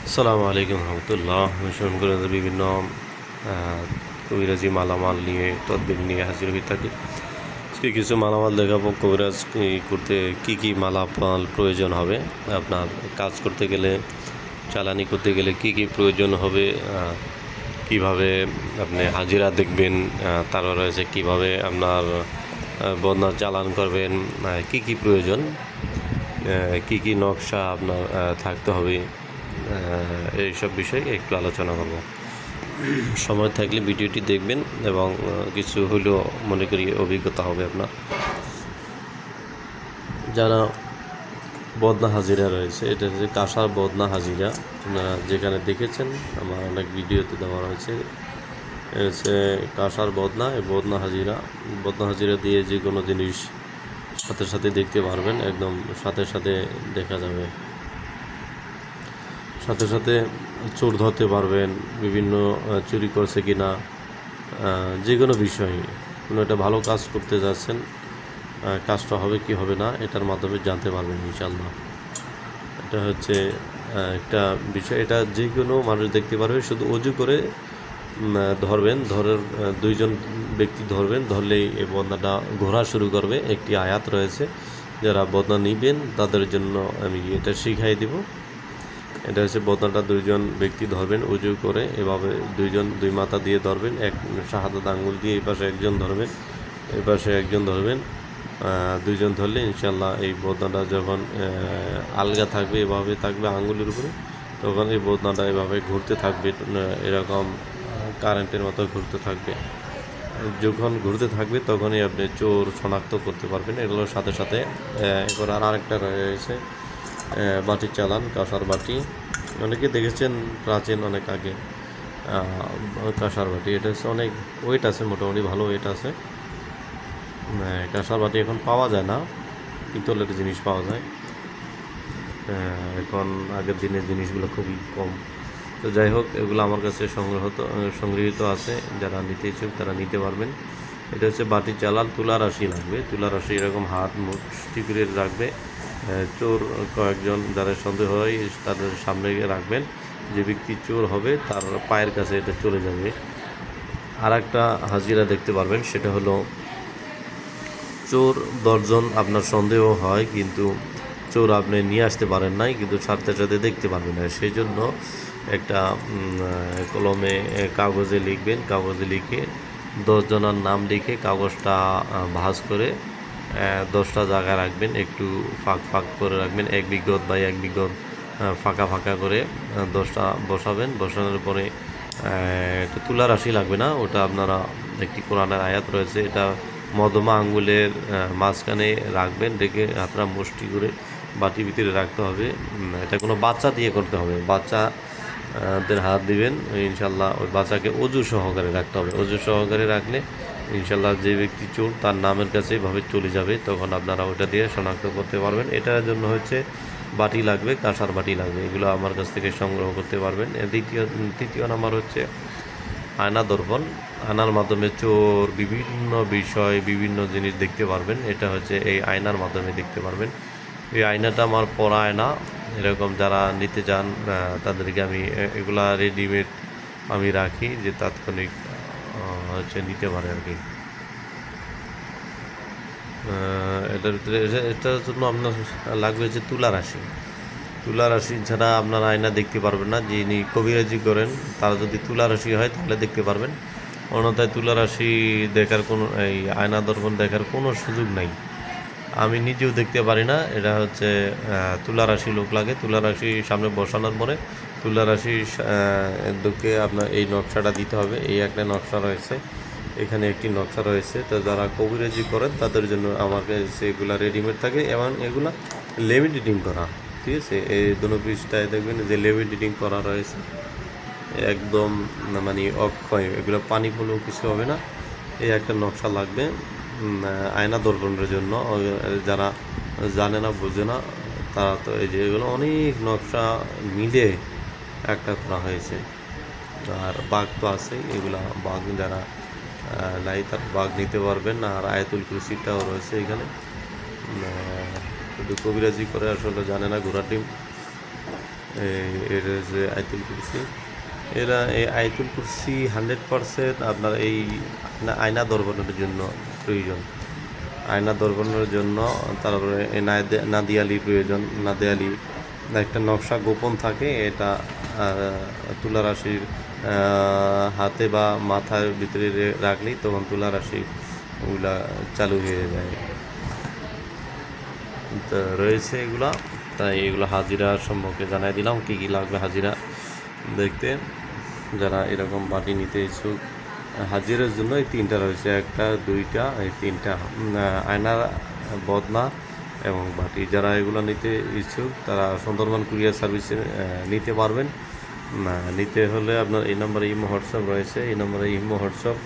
আসসালামু আলাইকুম রহমতুল্লাহ। অনুসরণ করে বিভিন্ন কবিরাজি মালামাল নিয়ে তদবির নিয়ে হাজির হয়ে থাকি। আজকে কিছু মালামাল দেখাবো কবিরাজ করতে কি কি মালামাল প্রয়োজন হবে। আপনার কাজ করতে গেলে, চালানি করতে গেলে কি কি প্রয়োজন হবে, কিভাবে আপনি হাজিরা দেখবেন, তারপর রয়েছে কীভাবে আপনার বন্যা চালান করবেন, কি কি প্রয়োজন, কি কি নকশা আপনার থাকতে হবে, এইসব বিষয়ে একটু আলোচনা করব। সময় থাকলে ভিডিওটি দেখবেন এবং কিছু হলেও মনে করি অভিজ্ঞতা হবে আপনার। যারা বদনা হাজিরা রয়েছে, এটা হচ্ছে কাঁসার বদনা হাজিরা। আপনারা যেখানে দেখেছেন আমার অনেক ভিডিওতে দেওয়া রয়েছে, হচ্ছে কাঁসার বদনা। এই বদনা হাজিরা দিয়ে যে কোনো জিনিস সাথে সাথে দেখতে পারবেন, একদম সাথে সাথে দেখা যাবে। সাথে সাথে চোর ধরতে পারবেন, বিভিন্ন চুরি করছে কি না, যে কোনো বিষয়ে কোনো একটা ভালো কাজ করতে যাচ্ছেন, কাজটা হবে কি হবে না এটার মাধ্যমে জানতে পারবেন ইনশাল্লাহ। এটা হচ্ছে একটা বিষয়, এটা যে কোনো মানুষ দেখতে পারবে। শুধু অজু করে ধরবেন, দুইজন ব্যক্তি ধরবেন, ধরলেই এই বদনাটা ঘোরা শুরু করবে। একটি আয়াত রয়েছে, যারা বদনা নিবেন তাদের জন্য আমি এটা শিখাই দিব। এটা হচ্ছে বদনাটা দুইজন ব্যক্তি ধরবেন উজু করে, এভাবে দুই মাথা দিয়ে ধরবেন, এক শাহাদাত আঙ্গুল দিয়ে এই পাশে একজন ধরবেন, এই পাশে একজন ধরবেন। দুইজন ধরলে ইনশাল্লাহ এই বদনাটা যখন আলগা থাকবে, এভাবে থাকবে আঙ্গুলের উপরে, তখন এই বদনাটা এভাবে ঘুরতে থাকবে, এরকম কারেন্টের মতো ঘুরতে থাকবে। যখন ঘুরতে থাকবে তখনই আপনি চোর শনাক্ত করতে পারবেন। এগুলোর সাথে সাথে এবার আরেকটা রয়েছে বাটির চালান, কাঁসার বাটি। অনেকে দেখেছেন প্রাচীন অনেক আগে কাঁসার বাটি। এটা হচ্ছে অনেক ওয়েট আছে, মোটামুটি ভালো ওয়েট আছে। কাঁসার বাটি এখন পাওয়া যায় না, পিতলের জিনিস পাওয়া যায় এখন। আগের দিনের জিনিসগুলো খুবই কম। তো যাই হোক, এগুলো আমার কাছে সংগৃহীত আছে। যারা নিতে ইচ্ছুক তারা নিতে পারবেন। এটা হচ্ছে বাটির চালান। তুলা রাশি লাগবে, তুলা রাশি এরকম হাত মুষ্টি করে রাখবে। চোর কয়েকজন যাদের সন্দেহ হয় তাদের সামনে রাখবেন। যে ব্যক্তি চোর হবে তার পায়ের কাছে এটা চলে যাবে। আর একটা হাজিরা দেখতে পারবেন, সেটা হলো চোর 10 জন আপনার সন্দেহ হয়, কিন্তু চোর আপনি নিয়ে আসতে পারেন নাই, কিন্তু সাথে সাথে দেখতে পারবেন না। সেই জন্য একটা কলমে কাগজে লিখবেন, কাগজে লিখে 10 জনের নাম লিখে কাগজটা ভাঁজ করে 10টা জায়গায় রাখবেন, একটু ফাঁক ফাঁক করে রাখবেন, 1 বিঘত বা 1 বিঘত ফাঁকা ফাঁকা করে 10টা বসাবেন। বসানোর পরে এটা তুলা রাশি লাগবে না, ওটা আপনারা একটি কোরআনের আয়াত রয়েছে, এটা মধ্যমা আঙ্গুলের মাঝখানে রাখবেন, রেখে হাতটা মুষ্টি করে বাটির ভিতরে রাখতে হবে। এটা কোনো বাচ্চা দিয়ে করতে হবে, বাচ্চাদের হাত দিবেন ইনশাল্লাহ। ওই বাচ্চাকে অজু সহকারে রাখতে হবে। অজু সহকারে রাখলে ইনশাল্লাহ যে ব্যক্তি চোর তার নামের কাছে এভাবে চলে যাবে, তখন আপনারা ওটা দিয়ে শনাক্ত করতে পারবেন। এটার জন্য হচ্ছে বাটি লাগবে, কাঁসার বাটি লাগবে। এগুলো আমার কাছ থেকে সংগ্রহ করতে পারবেন। তৃতীয় নাম্বার হচ্ছে আয়না দর্পণ। আয়নার মাধ্যমে চোর বিভিন্ন বিষয়, বিভিন্ন জিনিস দেখতে পারবেন। এটা হচ্ছে এই আয়নার মাধ্যমে দেখতে পারবেন। এই আয়নাটা আমার পরা আয়না। এরকম যারা নিতে চান তাদেরকে আমি এগুলা রেডিমেড আমি রাখি, যে তাৎক্ষণিক হচ্ছে নিতে পারে আর কি। এটার ভিতরে এটার জন্য আপনার লাগবে যে তুলা রাশি। তুলা রাশি ছাড়া আপনার আয়না দেখতে পারবেন না। যিনি কবিরাজি করেন তারা যদি তুলা রাশি হয় তাহলে দেখতে পারবেন, অন্যথায় তুলা রাশি দেখার কোনো, এই আয়না দর্পণ দেখার কোনো সুযোগ নাই। আমি নিজেও দেখতে পারি না। এটা হচ্ছে তুলা রাশি লোক লাগে। তুলা রাশি সামনে বসানোর পরে তুলা রাশি দুঃখে আপনার এই নকশাটা দিতে হবে। এই একটা নকশা রয়েছে, এখানে একটি নকশা রয়েছে। তো যারা কবিরাজি করেন তাদের জন্য আমার কাছে এগুলো রেডিমেড থাকে, এবং এগুলা লেমিনেটিং করা, ঠিক আছে। এই দুটো পৃষ্ঠায় দেখবেন যে লেমিনেটিং করা রয়েছে, একদম মানে অক্ষয়, এগুলো পানি পড়লেও কিছু হবে না। এই একটা নকশা লাগবে আয়না দর্পণের জন্য। যারা জানে না, বোঝে না, তারা তো এই যে এগুলো অনেক নকশা মিলে একটা করা হয়েছে। আর বাঘ তো আছেই, এগুলা বাঘ যারা নাই তার বাঘ নিতে পারবেন। আর আয়াতুল কুরসিটাও রয়েছে এখানে। শুধু কবিরাজি করে আসলে জানে না ঘোড়ার ডিম। এটা হচ্ছে আয়াতুল কুরসি। এরা এই আয়াতুল কুরসি 100% আপনার এই আয়না দর্পণের জন্য প্রয়োজন। আয়না দর্পণের জন্য, তারপরে এই নাদিয়ালি প্রয়োজন। নাদিয়ালি একটা নকশা গোপন থাকে, এটা তুলা রাশির হাতে বা মাথার ভিতরে রাখলেই তখন তুলা রাশি ওগুলা চালু হয়ে যায়। তো রয়েছে এগুলা, তাই এগুলো হাজিরা সম্পর্কে জানাই দিলাম, কী কী লাগবে হাজিরা দেখতে। যারা এরকম বাটি নিতে ইচ্ছুক, হাজিরার জন্য এই 3টা রয়েছে, 1টা 2টা এই 3টা আয়না, বদনা এবং বাটি। যারা এগুলো নিতে ইচ্ছুক তারা সুন্দরবন কুরিয়ার সার্ভিসে নিতে পারবেন। নিতে হলে আপনার এই নম্বরে ইমো হোয়াটসঅ্যাপ রয়েছে, এই নম্বরে ইমো হোয়াটসঅ্যাপ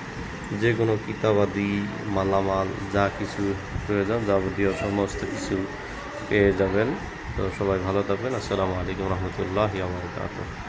যে কোনো কিতাবাদি মালামাল যা কিছু প্রয়োজন যাবতীয় সমস্ত কিছু পেয়ে যাবেন। তো সবাই ভালো থাকবেন। আসসালামু আলাইকুম রহমতুল্লাহি ওয়া বারাকাতুহু।